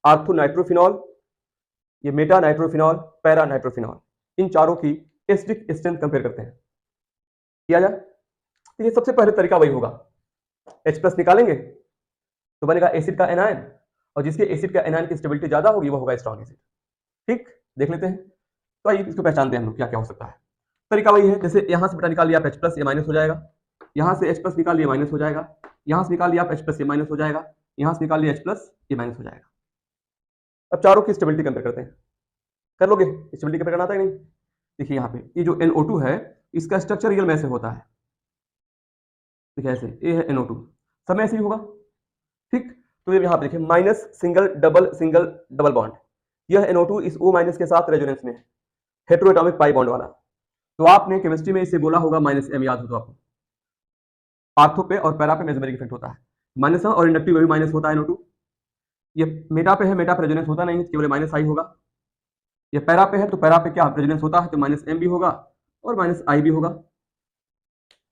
Ortho nitrophenol, ये Meta nitrophenol, para nitrophenol, इन चारों की एसिडिक स्ट्रेंथ कंपेयर करते हैं। किया जाए तो ये सबसे पहले तरीका वही होगा, H+ निकालेंगे तो बनेगा एसिड का एनायन, और जिसके एसिड का एनायन की स्टेबिलिटी ज्यादा होगी वो होगा स्ट्रॉन्ग एसिड। ठीक, देख लेते हैं। तो आइए इसको पहचानते हैं हम लोग क्या क्या हो सकता है। तरीका वही है, जैसे यहां से बेटा निकाल लिया आप H+, ये माइनस हो जाएगा, यहां से H+ निकाल लिया माइनस हो जाएगा, यहां से निकाल लिया आप H+, ये माइनस हो जाएगा, यहां से निकाल लिया H+, ये माइनस हो जाएगा। अब चारों की स्टेबिलिटी कंपेयर करते हैं। कर लोगे? स्टेबिलिटी कंपेयर करना आता है नहीं? देखिए यहाँ पे ये जो NO2 है इसका स्ट्रक्चर रियल में ऐसे होता है, देखिए ऐसे, ये है NO2, सब में ऐसे ही होगा। ठीक, तो ये यहाँ पे देखिए माइनस सिंगल डबल बॉन्ड, यह NO2 इस O- के साथ रेजोनेंस में है, हेटेरोएटॉमिक पाई बॉन्ड वाला। तो आपने केमिस्ट्री में इसे बोला होगा -M, याद हो तो आपको। आर्थो पे और पैरा पे मेसोमेरिक इफेक्ट होता है, माइनस और इंडक्टिव में भी माइनस होता है NO2। ये मेटा पे है, मेटा पे रेजोनेंस होता नहीं, केवल -I होगा। ये पैरा पे है तो पैरा पे क्या रेजोनेंस होता है, तो -M भी होगा और -I भी होगा,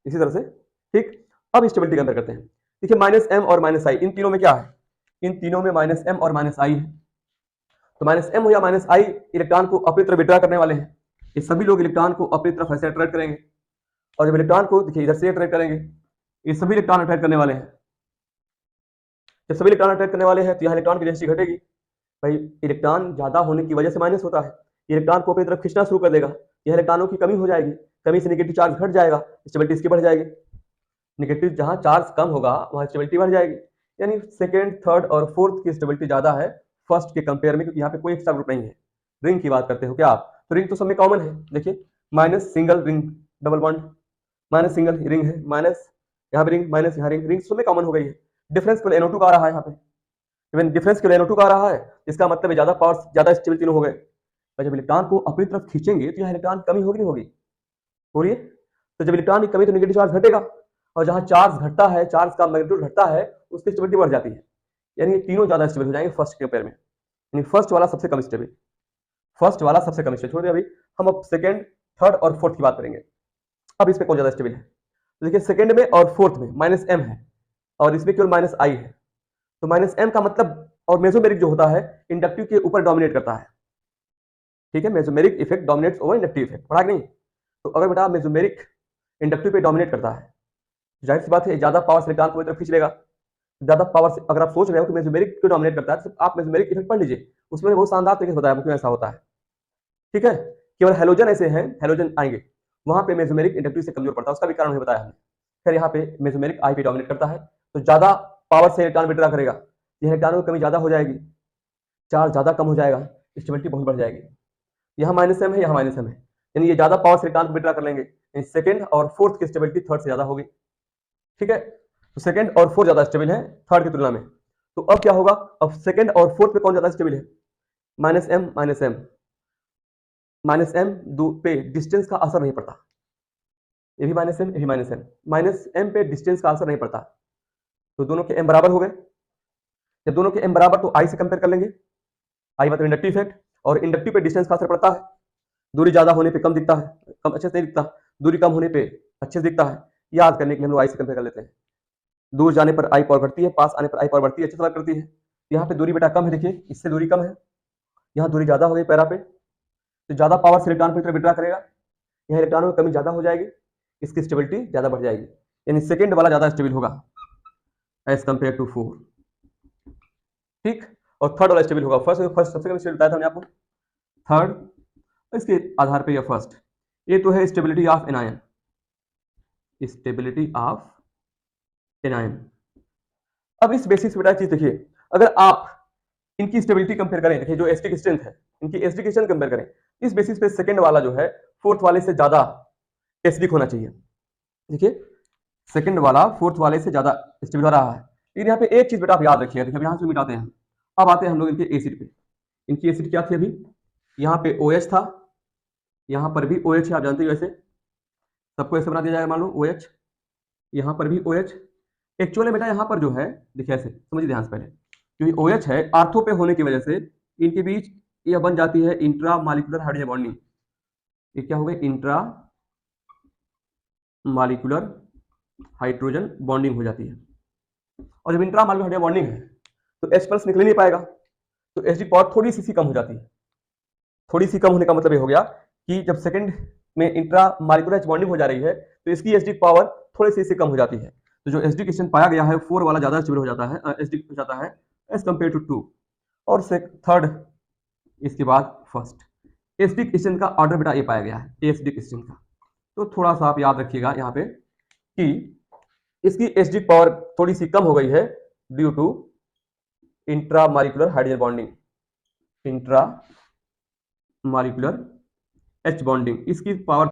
इसी तरह से। ठीक, अब स्टेबिलिटी कंपेयर करते हैं। देखिए -M और -I, इन तीनों में क्या है, इन तीनों में -M और -I है। तो -M या -I इलेक्ट्रॉन को अपनी तरफ विड्रॉ करने वाले हैं, ये सभी लोग इलेक्ट्रॉन को अपनी तरफ ऐसे अट्रैक्ट करेंगे, और जब इलेक्ट्रॉन को देखिए इधर से अट्रैक्ट करेंगे, ये सभी इलेक्ट्रॉन अट्रैक्ट करने वाले हैं। जब सभी इलेक्ट्रॉन अट्रैक्ट करने वाले हैं तो यहाँ इलेक्ट्रॉन की डेंसिटी घटेगी, भाई इलेक्ट्रॉन ज्यादा होने की वजह से माइनस होता है, इलेक्ट्रॉन को अपनी तरफ खींचना शुरू कर देगा, यह इलेक्ट्रॉनों की कमी हो जाएगी, कमी से नेगेटिव चार्ज घट जाएगा, स्टेबिलिटी इसकी बढ़ जाएगी। नेगेटिव जहां चार्ज कम होगा वहां स्टेबिलिटी बढ़ जाएगी, यानी सेकेंड, थर्ड और फोर्थ की स्टेबिलिटी ज्यादा है फर्स्ट के कंपेयर में, क्योंकि यहाँ पे कोई एक्स्ट्रा ग्रुप नहीं है। रिंग की बात करते हो क्या आप, तो रिंग तो सब में कॉमन है, देखिए minus single ring double bond, minus single ring है, माइनस यहाँ पे रिंग, माइनस यहाँ रिंग, रिंग सब में कॉमन हो गई है। डिफरेंस केवल NO2 का आ रहा है यहाँ पे, इवन डिफरेंस केवल NO2 का आ रहा है, इसका मतलब है ज्यादा पावर, ज्यादा स्टेबल तीनों हो गए। जब इलेक्ट्रॉन को अपनी तरफ खींचेंगे तो यहाँ इलेक्ट्रॉन कमी होगी नहीं होगी, हो रही है। तो जब इलेक्ट्रॉन की कमी तो नेगेटिव चार्ज घटेगा, और जहां चार्ज घटता है, चार्ज का मैग्नीट्यूड घटता है, उसकी स्टेबिलिटी बढ़ जाती है, यानी ये तीनों ज्यादा स्टेबल हो जाएंगे फर्स्ट के कंपेयर में, यानी फर्स्ट वाला सबसे कम स्टेबल, फर्स्ट वाला सबसे कम स्टेबल छोड़ दिया। अभी हम अब सेकंड, थर्ड और फोर्थ की बात करेंगे। अब इसमें कौन ज्यादा स्टेबल है, तो देखिए सेकंड में और फोर्थ में -M है, और इसमें केवल -I है। तो -M का मतलब, और मेसोमेरिक जो होता है इंडक्टिव के ऊपर डोमिनेट करता है, ठीक है, mesomeric effect dominates over inductive effect, पढ़ा कि नहीं? तो अगर बेटा मेसोमेरिक इंडक्टिव पे डोमिनेट करता है, जाहिर सी बात है ज्यादा पावर से इलेक्ट्रॉन को तरफ खींच लेगा, ज्यादा पावर से। अगर आप सोच रहे हो कि मेसोमेरिक क्यों डोमिनेट करता है, तो आप मेसोमेरिक इफेक्ट पढ़ लीजिए, उसमें बहुत शानदार तरीके से बताया क्यों ऐसा होता है। ठीक है, केवल हेलोजन ऐसे हैं, हेलोजन आएंगे वहां पे मेसोमेरिक इंडक्टिव से कमजोर पड़ता है, उसका भी कारण बताया हमने। फिर यहाँ पे मेसोमेरिक आई पे डोमिनेट करता है, तो ज्यादा पावर से इलेक्ट्रॉन विड्रॉ करेगा, यह इलेक्ट्रॉनों की कमी ज्यादा हो जाएगी, चार्ज ज्यादा कम हो जाएगा, स्टेबिलिटी बहुत बढ़ जाएगी। यहाँ -M है, यहाँ -M है, यानी ये ज्यादा पावर से इलेक्ट्रॉन विड्रॉ कर लेंगे, सेकंड और फोर्थ की स्टेबिलिटी थर्ड से ज्यादा होगी। ठीक है, तो सेकंड और फोर्थ ज्यादा स्टेबल है थर्ड की तुलना में। तो अब क्या होगा, अब सेकंड और फोर्थ पे कौन ज्यादा स्टेबल है, -M -M पे डिस्टेंस का असर नहीं पड़ता, ये भी -M, ये भी -M पे डिस्टेंस का असर नहीं पड़ता, तो दोनों के M बराबर हो गए। जब दोनों के M बराबर तो I से कंपेयर कर लेंगे, I मतलब इंडक्टिव इफेक्ट, और इंडक्टिव पे डिस्टेंस का असर पड़ता है, दूरी ज्यादा होने पे कम दिखता है, कम अच्छे से नहीं दिखता, दूरी कम होने पे अच्छे से दिखता है। याद करने के लिए हम लोग I से कंपेयर कर लेते हैं, दूर जाने पर I पावर घटती है, पास आने पर I पावर बढ़ती है, अच्छे से बात करती है। यहाँ पे दूरी बेटा कम है, देखिए इससे दूरी कम है, यहाँ दूरी ज्यादा हो गई पैरा पे, तो ज्यादा पावर से इलेक्ट्रॉन पर विड्रॉ करेगा, यहाँ इलेक्ट्रॉनों की कमी ज्यादा हो जाएगी, इसकी स्टेबिलिटी ज्यादा बढ़ जाएगी, यानी सेकंड वाला ज्यादा स्टेबल होगा एज कंपेयर टू 4। ठीक, और थर्ड वाला स्टेबल होगा फर्स्ट, सबसे कम स्टेबल बताया था हमने आपको, थर्ड। इसके आधार पे या फर्स्ट, ये तो है stability of anion, stability of anion. अब इस बेसिस पे बेटा चीज देखिए, अगर आप इनकी स्टेबिलिटी कंपेयर करें, देखिए जो एसिडिक स्ट्रेंथ है इनकी एसिडिक स्ट्रेंथ कंपेयर करें, इस बेसिस पे सेकंड वाला जो है फोर्थ वाले से ज्यादा एसिडिक होना चाहिए। देखिए सेकंड वाला फोर्थ वाले से ज्यादा स्टेबल हो रहा है, लेकिन यहाँ पे एक चीज बेटा आप याद रखिए, देखिए यहाँ से मिटाते हैं। अब आते हैं हम लोग इनके एसिड पे, इनकी एसिड क्या थी अभी, यहाँ पे OH था, यहाँ पर भी OH है, आप जानते हो ऐसे सबको ऐसे बना दिया जाएगा, मान लो OH, यहाँ पर भी OH। एक्चुअली बेटा यहाँ पर जो है देखिए ऐसे समझिए ध्यान से पहले, क्योंकि OH है आर्थो पे होने की वजह से इनके बीच यह बन जाती है इंट्रा मालिकुलर हाइड्रोजन बॉन्डिंग, ये क्या हो गया इंट्रा मालिकुलर हाइड्रोजन बॉन्डिंग हो जाती है, और जब इंट्रा मालिकुलर हाइड्रोजन बॉन्डिंग है तो H+ निकल नहीं पाएगा, तो एचडी पावर थोड़ी सी कम हो जाती है। थोड़ी सी कम होने का मतलब ये हो गया कि जब सेकंड में इंट्रा मालिकुलर बॉन्डिंग हो जा रही है तो इसकी एचडी पावर थोड़ी सी कम हो जाती है। तो जो एचडी क्वेश्चन पाया गया है 4 वाला ज्यादा स्टेबल हो जाता है, एचडी हो जाता है एज कंपेयर टू 2 और थर्ड इसके बाद फर्स्ट। एचडी क्वेश्चन का ऑर्डर बेटा ये पाया गया है एचडी क्वेश्चन का। तो थोड़ा सा आप याद रखिएगा यहाँ पे कि इसकी एचडी पावर थोड़ी सी कम हो गई है due to intra molecular hydrogen bonding, intra molecular H bonding, इसकी पावर